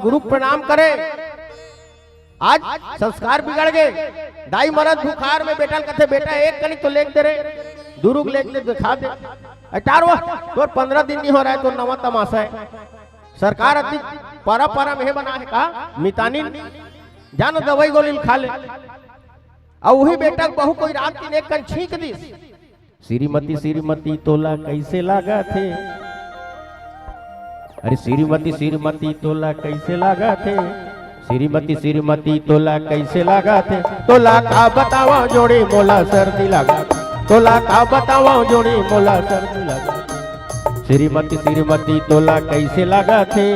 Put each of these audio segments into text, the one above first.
गुरु प्रणाम करे। आज संस्कार बिगड़ गए। दाई मरद बुखार में बैठल कहते बेटा एक कनी तो लेख दे रे, दुरुग लेख दे दिखा दे। अटारवा तो 15 दिन नहीं हो रहा है तो नवा तमाशा है। सरकार अति पारा पारा में बना है का मितानिन जानो दवाई गोली खा ले। और वही बेटा बहु कोई रात की एक कन छींक दी। श्रीमती श्रीमती तोला कैसे लागा थे, अरे श्रीमती श्रीमती तोला कैसे लागा थे, श्रीमती श्रीमती तोला कैसे लागा थे, तोला का बतावा जोड़ी मोला सर्दी लगा, तोला का बतावा जोड़ी मोला सर्दी लगा। श्रीमती श्रीमती तोला कैसे लगा थे,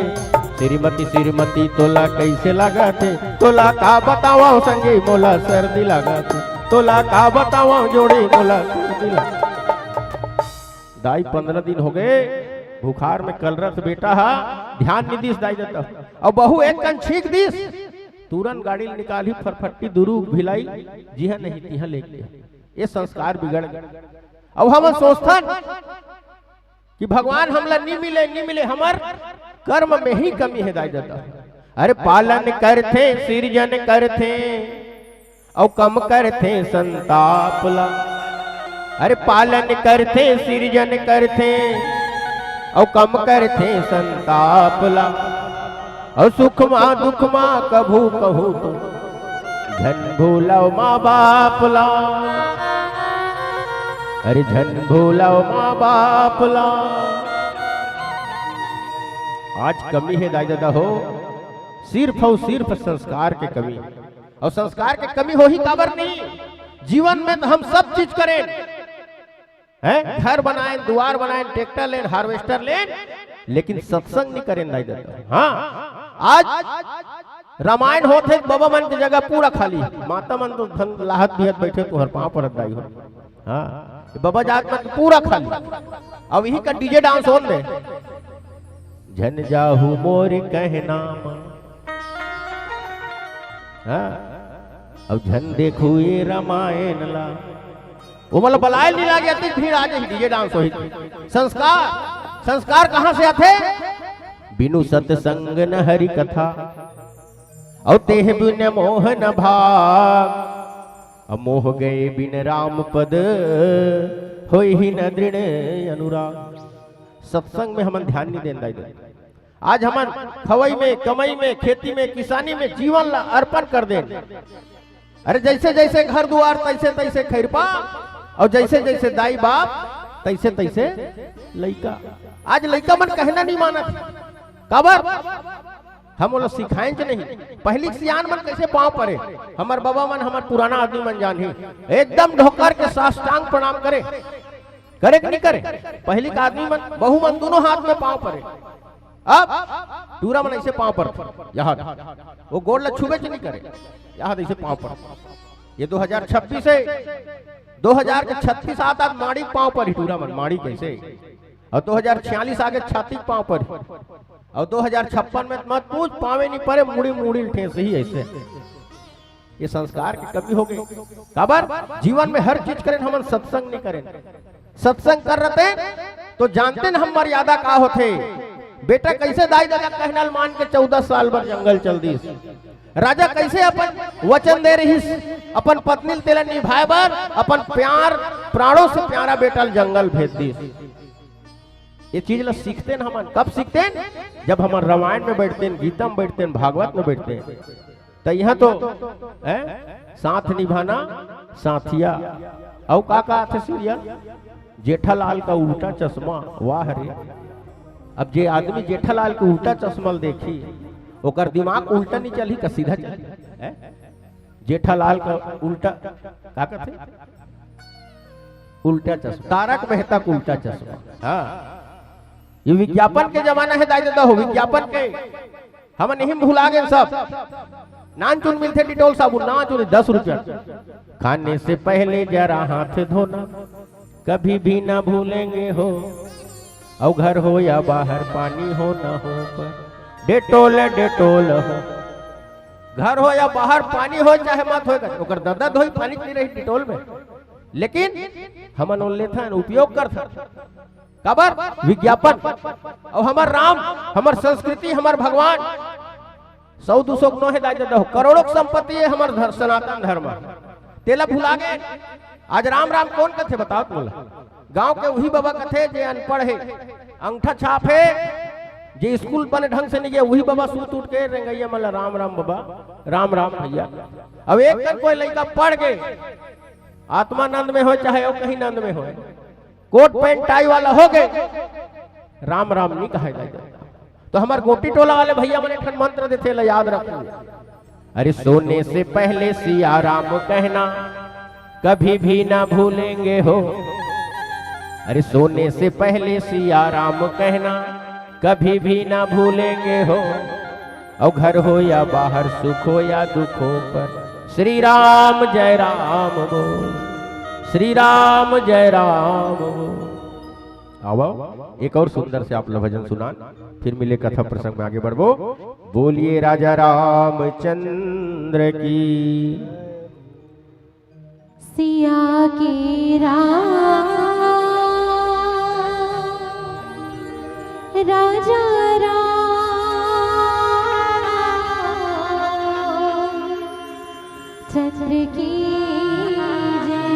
श्रीमती श्रीमती तोला कैसे लगा थे, तोला का बतावा संगी मोला सर्दी लगा थे, तोला का बतावा जोड़ी मोला सर्दी लगा। दाई 15 दिन हो गए बुखार में कलरत बेटा हा ध्यान नहीं दिस दाई देता। और बहु एक कन छींक दिस तुरंत गाड़ी निकाली फरफट्टी दुरु भिलाई जी हाँ नहीं तिहा लेके। ये संस्कार बिगड़ गए। अब हम सोचथन कि भगवान हमला नहीं मिले हमार कर्म में ही कमी है दाई देता। अरे पालन करते सृजन करते और कम करते संताप ला, अरे पालन करते सृजन करते और कम करते संताप ला, और सुख माँ दुख माँ कभू कहू तो झन भूलाओ माँ बाप ला, अरे झन भूलाओ माँ बाप ला। आज कमी है दाई दादा हो सिर्फ और सिर्फ संस्कार के कमी। और संस्कार के कमी हो ही काबर नहीं। जीवन में तो हम सब चीज करें हैं, घर बनाए द्वार बनाए ट्रैक्टर लेन हार्वेस्टर लेन, लेकिन सत्संग नहीं करें दाई दादा। हाँ आज रामायण होते बाबा मन की जगह पूरा खाली, माता मन तो धन लाहत बिहत बैठे तो हर पांव पर दाई हो। हाँ बाबा जात में पूरा खाली। अब यही का डीजे डांस हो दे झन जाहू मोर कहना, हाँ अब झन देखू ये रामायण ला। वो मतलब बलायल नहीं लागे अति भीड़ आ जाए डीजे डांस हो। संस्कार संस्कार कहां से आते, बिनु सत्संग न हरि कथा और तेह बिन मोह न भाग, मोह गए बिन राम पद होई ही न दृढ़ अनुराग। सत्संग में हम ध्यान नहीं देना दे। आज हम खवई में कमाई में खेती में किसानी में जीवन ला अर्पण कर दे। अरे जैसे जैसे घर द्वार तैसे तैसे खैरपा, और जैसे जैसे दाई बाप तैसे तैसे लइका। आज लइका मन कहना नहीं माना काबर हम लोग सिखाएं नहीं। पहली सियान मन कैसे पांव पड़े, हमार बाबा मन हमार पुराना आदमी मन जान ही एकदम ढोकर के साष्टांग प्रणाम करे करे कि नहीं करे। पहली का आदमी मन बहु मन दोनों हाथ में पांव पड़े। अब टूरा मन ऐसे पांव पर यहाँ वो गोड़ ला छुबे नहीं करे, यहाँ ऐसे पांव पर। ये 2026 से 2036 आता माड़ी पांव पर ही टूरा मन माड़ी कैसे, और 2046 आगे छाती पांव पर, और 2056 में मत पूछ पावे नहीं पड़े मुड़ी मुड़ी ठेस ही ऐसे। ये संस्कार की कमी हो गई। काबर जीवन में हर चीज करें हम सत्संग नहीं करें। सत्संग कर रहे तो जानते न हम मर्यादा का होते। बेटा कैसे दाई दादा कहनाल मान के 14 साल भर जंगल चल दी। राजा कैसे अपन वचन दे रही अपन पत्नी तेल निभाए बार अपन प्यार प्राणों से प्यारा बेटा जंगल भेज दी। ये चीज ला सीखते हैं हम। कब सीखते हैं, जब हम रामायण में बैठते हैं, गीता में बैठते हैं, भागवत में बैठते हैं। तो यहाँ तो साथ निभाना साथिया। और का थे सूर्या जेठालाल का उल्टा चश्मा, वाह रे। अब जे आदमी जेठालाल के उल्टा चश्मा देखी ओकर दिमाग उल्टा नहीं चली का सीधा चली। जेठालाल का उल्टा का थे उल्टा चश्मा, तारक मेहता का उल्टा चश्मा। हाँ ये विज्ञापन के जमाना है दाई दादा हो। विज्ञापन के हम नहीं भुला गए सब। नान चुन मिलते डिटोल साबुन ना चुन 10 रुपया। खाने से पहले जरा हाथ धोना कभी भी ना भूलेंगे हो, और घर हो या बाहर पानी हो ना हो पर डेटोल डेटोल हो। घर हो या बाहर पानी हो चाहे मत हो दर्द हो पानी नहीं रही डिटोल में, लेकिन हम लेते उपयोग करते काबर विज्ञापन। और हमार राम हमार संस्कृति हमार भगवान 100-200 नो है दाई दो करोड़ों की संपत्ति है हमार सनातन धर्म तेला भुला गए। आज राम राम कौन कथे बताओ तुम गांव के वही बाबा कथे जे अनपढ़ है अंगूठा छाप है जे स्कूल बने ढंग से नहीं गया वही बाबा सूत उठ के रेंगैया मतलब राम राम बाबा राम राम भैया। अब एक दिन कोई लड़का पढ़ गए आत्मानंद में हो चाहे वो कहीं नंद में हो कोट पैंट टाई वाला हो गए राम राम नहीं कहा जाए। तो हमारे गोटी टोला वाले भैया मैंने ठन मंत्र देते ला याद रखो। अरे सोने से पहले सिया राम कहना कभी भी ना भूलेंगे हो। अरे सोने से पहले सिया राम कहना कभी भी ना भूलेंगे हो। और घर हो या बाहर सुख हो या दुख हो पर श्री राम जय राम बोल श्री राम जय राम बोल। आओ एक और सुंदर से आप लोग भजन सुना फिर मिले कथा प्रसंग में आगे बढ़ो। बोलिए राजा रामचंद्र की सिया के राम राजा राम चंद्र की जय।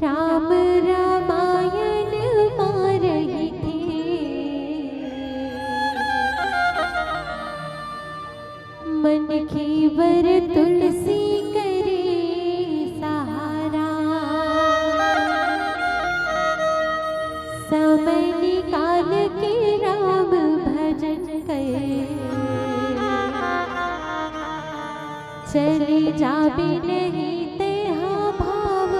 राम रामायण मार रही थी मन की बर तुलसी करे सहारा। समय निकाल के राम भजन करे चले जाबे नहीं तेहा भाव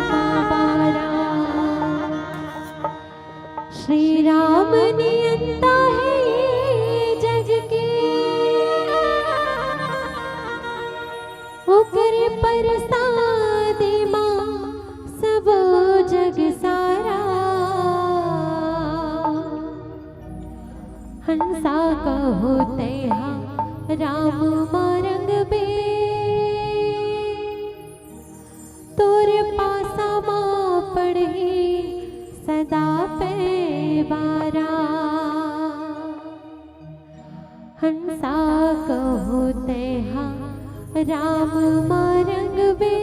बाबारा। श्री राम नियंता है जग के ओकर प्रसाद मां सब जग सारा। हंसा कहो तेहा राम मारंग बे तोरे पासा मां पढ़े सदा पे बारा। हंसा कहो तेहा राम मारंग बे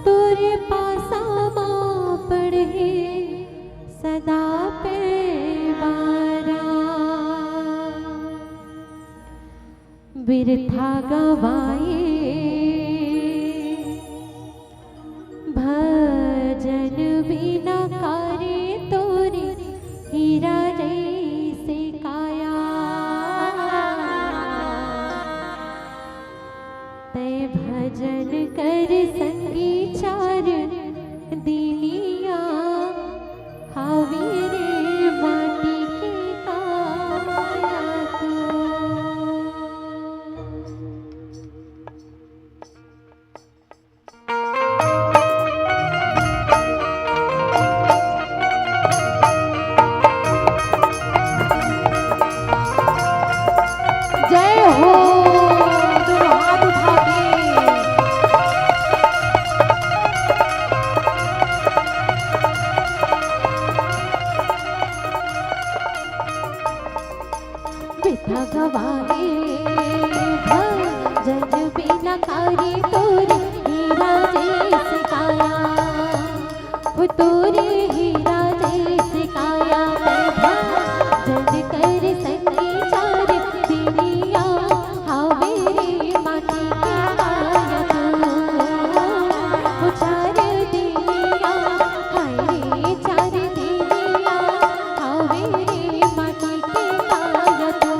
तोरे पासा मां पढ़े सदा पे बारा। बिरथा गवाए भजन बिना करे तोरे हीरा जैसे काया। ते भजन कर संगी चार दिनिया हावी रे माटी के काया तू। जय हो दोनों हाथ उठा के बिथा गवाए भजन बिना करे तोरे हीरा जैसे काया। वो तोरे हीरा जैसे काया भजन कर संगी चार दिनिया हावे रे माटी के काया तू। वो चार दिनिया हाय रे चार दिनिया हावे रे माटी के काया तू।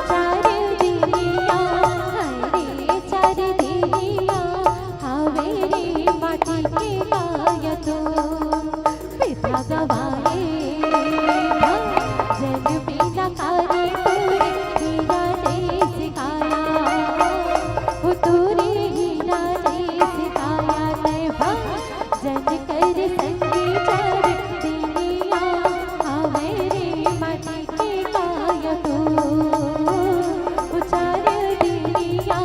चार दिया हरे चार दिया हवे रे माटी के गाय तो पिता गवाए जन बिना कारे तोरे हीरा जैसे काया हो तोरे हीरा जैसे काया तय भा जन कर संगे चार दिया हवे रे माटी के गाय तो चार दिया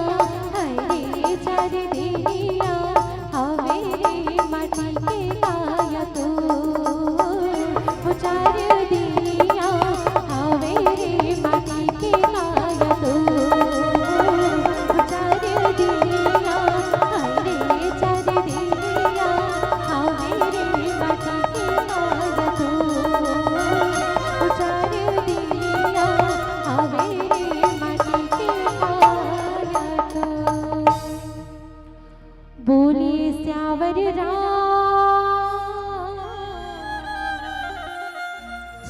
हरे चार दिया हवे रे माटी के गाय तो चार दिया हवे रे माटी के गाय तो चार दिया हरे चार दिया हवे रे माटी के गाय तो चार दिया हवे रे माटी के गाय तो बोले श्यावर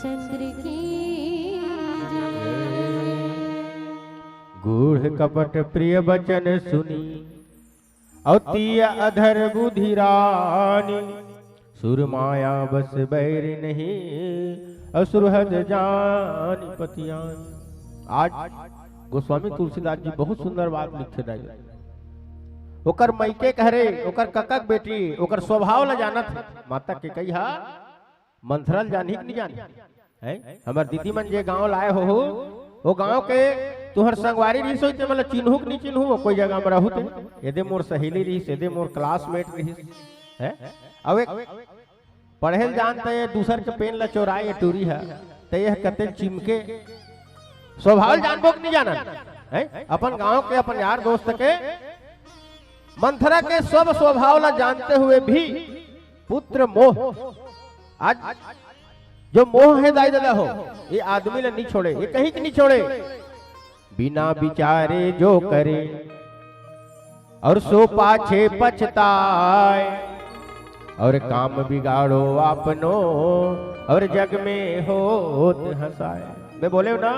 चंद्र की गूढ़ कपट प्रिय बचन सुनी अवतीय अधर बुधि रानी सुरमाया बस बैर नहीं असुरहद जानी पतियानी। आज गोस्वामी तुलसीदास जी बहुत सुंदर बात लिखे रहे। ओकर मैके कहरे ओकर ककक बेटी ओकर स्वभाव ल जानत माता के कहिया मंथरल जानी कि नहीं जानी है। हमार दीदी मन जे गांव लाए हो वो गांव के तुहर संगवारी रही सोचते मतलब चिन्हू कि नहीं चिन्हू कोई जगह में रहू थे यदि मोर सहेली रही यदि मोर क्लासमेट रही है। अब एक पढ़े जानते दूसर के पेन ला चोराए टूरी है तो यह कते चिमके स्वभाव जानबो कि नहीं जाना है। अपन गांव के अपन यार दोस्त के मंथरा के सब स्वभाव ला जानते हुए भी पुत्र मोह आज जो मोह है दाई दादा हो ये आदमी ने नहीं छोड़े ये कहीं की नहीं छोड़े। बिना विचारे जो करे और सो पाछे पछताए और काम बिगाड़ो आपनो और जग में होत हंसाए। मैं बोले ना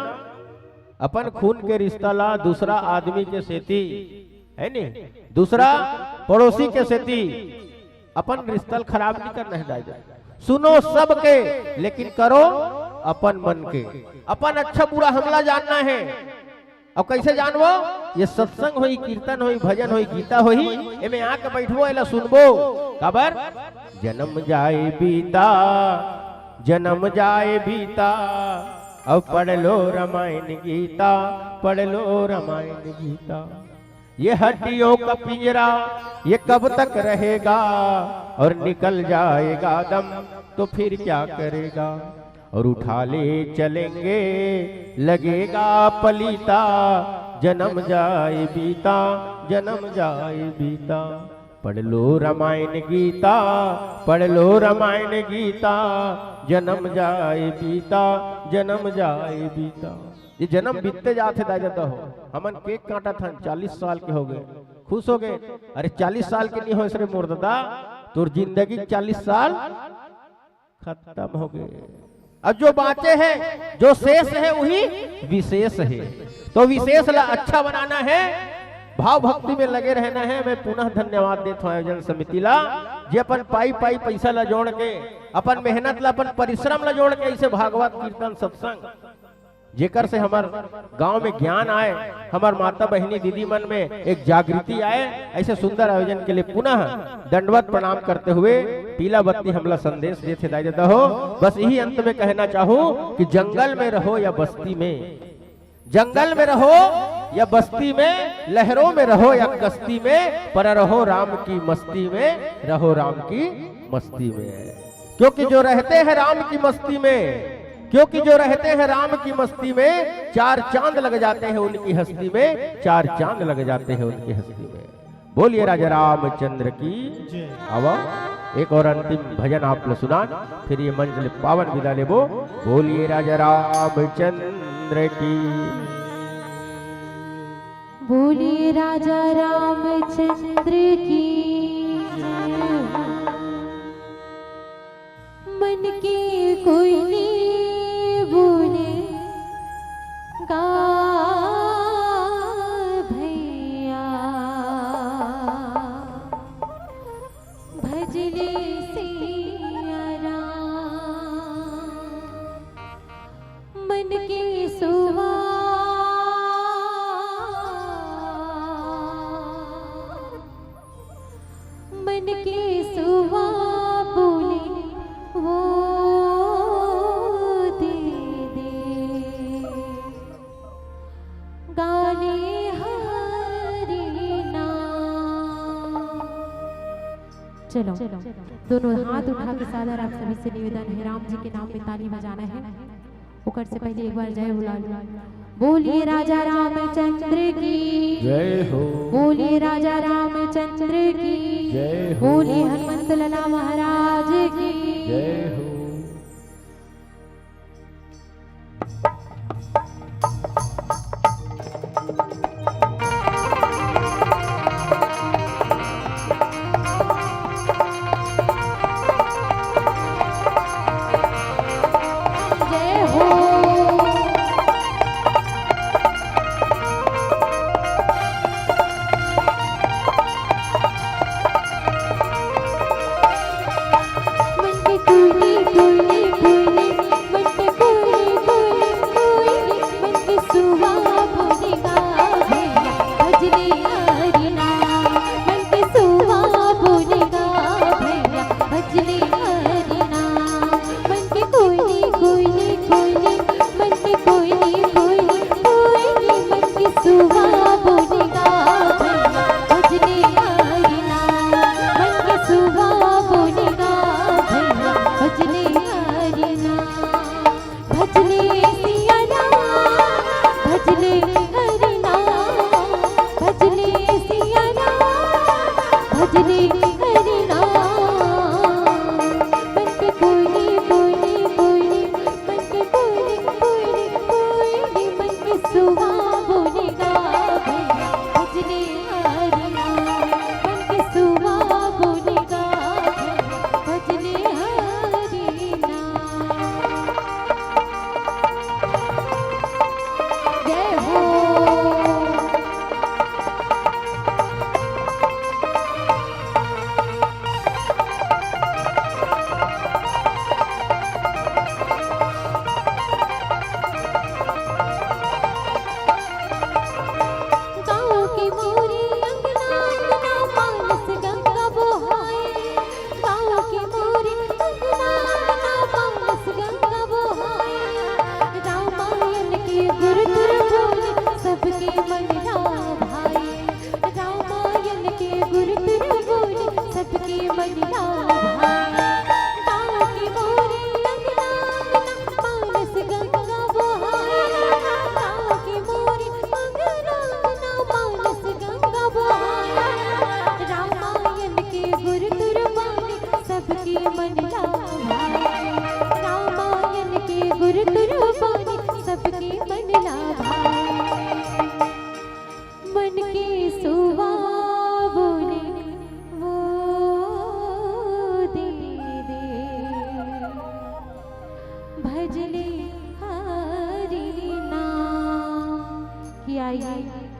अपन खून के रिश्ता ला दूसरा आदमी के सेती है नहीं दूसरा पड़ोसी के सेती अपन रिश्ता खराब नहीं करना है दाई। सुनो सबके लेकिन करो अपन मन के। अपन अच्छा बुरा हमला जानना है। अब कैसे जानबो ये सत्संग होई कीर्तन होई भजन होई गीता होई एमे आके बैठबो एला सुनबो खबर जन्म जाए बीता जन्म जाए बीता अब पढ़ लो रामायण गीता पढ़ लो रामायण गीता। ये हड्डियों का पिंजरा ये कब तक रहेगा और निकल जाएगा दम तो फिर क्या करेगा और उठा ले चलेंगे लगेगा पलीता जन्म जाए बीता जन्म जाए बीता। पढ़ लो रामायण गीता पढ़ लो रामायण गीता जन्म जाए बीता जन्म जाए बीता। ये जन्म बीतते जाते जाता हो हमन केक काटा था 40 साल के हो गए खुश हो गए। अरे 40 साल के नहीं हो इसरे मोर दादा तोर जिंदगी 40 साल खत्म हो गए। अब जो बातें हैं जो शेष है वही विशेष है तो विशेष ला अच्छा बनाना है भाव भक्ति में लगे रहना है। मैं पुनः धन्यवाद देता हूँ आयोजन समिति ला जे अपन पाई पैसा ला जोड़ के अपन मेहनत ला अपन परिश्रम ला जोड़ के ऐसे भागवत कीर्तन सत्संग जेकर से हमार गांव में ज्ञान आए हमार माता बहनी दीदी मन में एक जागृति आए ऐसे सुंदर आयोजन के लिए पुनः दंडवत प्रणाम करते हुए पीला बत्ती हमला संदेश देते दाई देता हो। बस यही अंत में कहना चाहूं कि जंगल में रहो या बस्ती में जंगल में रहो या बस्ती में लहरों में रहो या कश्ती में पर रहो राम की मस्ती में रहो राम की मस्ती में। क्योंकि जो रहते हैं राम की मस्ती में क्योंकि जो रहते हैं राम की मस्ती में 4 चांद लग जाते हैं उनकी हस्ती में 4 चांद लग जाते हैं उनकी हस्ती में। बोलिए राजा रामचंद्र की। अब एक और अंतिम भजन आप लोग सुना फिर ये मंजिल पावन विदा लेबो। बोलिए राजा रामचंद्र की। बोलिए राजा रामचंद्र की। मन की कोयली बोले चलो दोनों हाथ उठा के सादर आप सभी से निवेदन है, राम जी के नाम में ताली बजाना है। उकर से पहले एक बार जय बुला लो। बोलिए राजा रामचंद्र की जय हो, बोलिए राजा रामचंद्र की जय हो, बोलिए हनुमंत लाला महाराज की जय हो।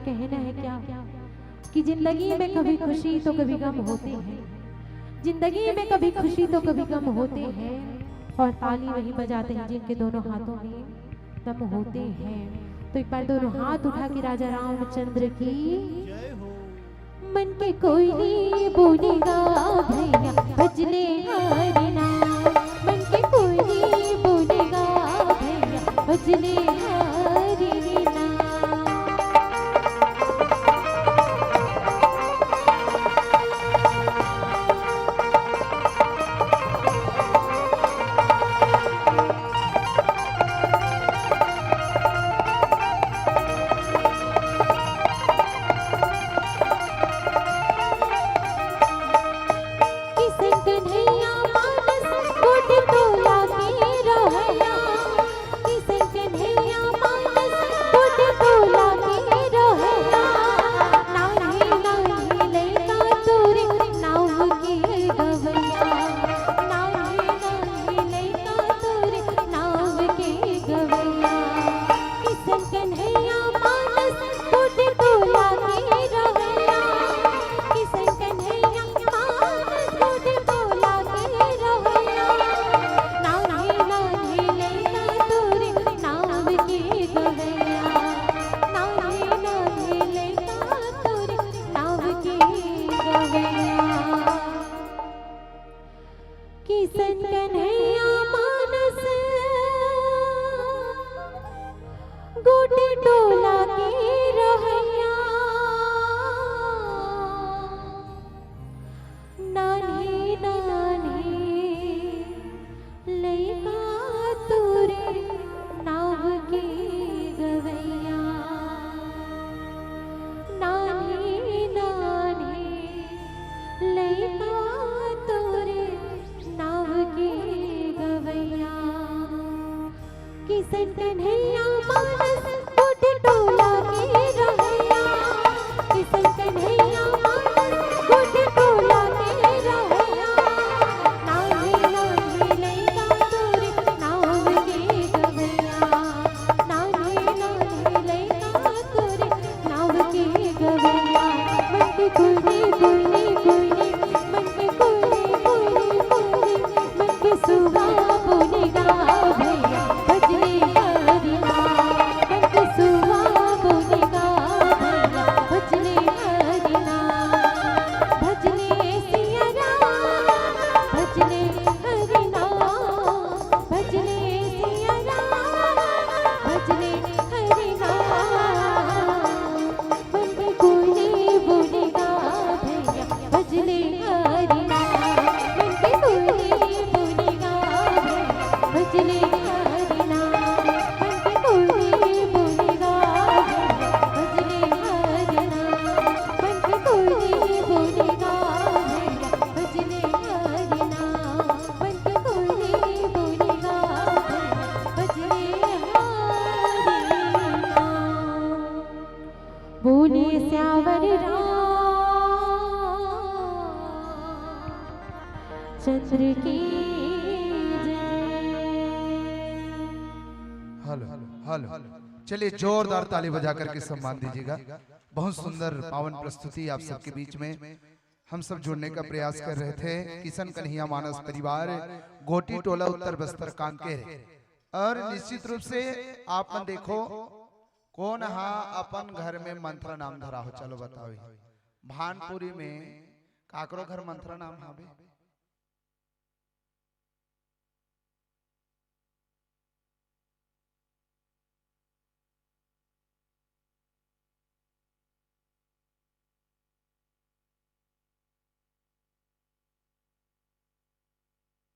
कहना है क्या कि जिंदगी में कभी खुशी तो कभी गम होते हैं, जिंदगी में कभी खुशी तो कभी गम होते हैं, और ताली वही बजाते हैं जिनके दोनों हाथों में दम होते हैं। तो एक बार दोनों हाथ उठा के राजा रामचंद्र की मन के कोई नहीं बोलेगा भैया भजले हरि नाम, मन के कोई नहीं बोलेगा भैया भजले हरि नाम। किसन कन्हैया मानस गोटे टोला के रहैया, नान्हे बोलिए श्यावर चंद्र की हेलो हेलो, चलिए जोरदार ताली बजा करके सम्मान दीजिएगा। बहुत सुंदर पावन प्रस्तुति आप सबके बीच में हम सब जुड़ने का प्रयास कर रहे थे। किशन कन्हैया मानस परिवार, गोटी टोला, उत्तर बस्तर, कांकेर। और निश्चित रूप से आप मन देखो कौन हा अपन घर में मंत्र नाम धरा हो, चलो बताओ। भानपुरी में काकरो घर मंत्र नाम हावे?